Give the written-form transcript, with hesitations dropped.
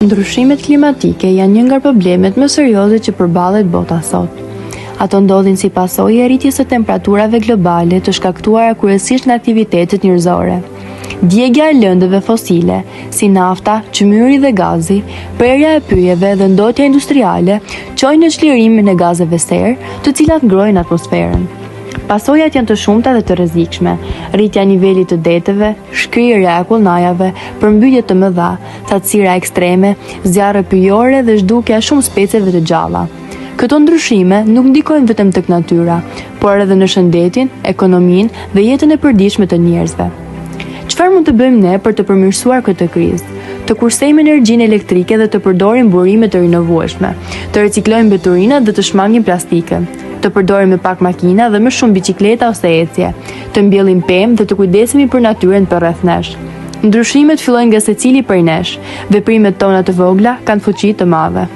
Ndryshimet klimatike janë një nga problemet më serioze që përballet bota sot. Ato ndodhin si pasojë e rritjes së temperaturave globale të shkaktuara kryesisht nga aktivitetet njerëzore. Djegja e lëndëve fosile, si nafta, çmyri dhe gazi, prerja e pyjeve dhe ndotja industriale çojnë në çlirimin e gazeve serë, të cilat ngrojnë atmosferën. Pasojat janë të shumta dhe të rrezikshme: rritja e nivelit të deteve, shkrirja e akullnajave, përmbytje të mëdha, thatësira ekstreme, zjarre pyjore dhe zhdukja e shumë speceve të gjalla. Këto ndryshime nuk ndikojnë vetëm tek natyra, por edhe në shëndetin, ekonominë dhe jetën e përditshme të njerëzve. Çfarë mund të bëjmë ne për të përmirësuar këtë krizë? Të kursejmë energjinë elektrike dhe të përdorim burime të rinovueshme, të riciklojmë mbeturinat dhe të shmangim plastikën, të përdorim më pak makina dhe më shumë biçikleta ose ecje, të mbjellim pemë dhe të kujdesemi për natyrën përreth nesh. Ndryshimet fillojnë nga secili prej nesh. Veprimet tona të vogla kanë fuqi të madhe.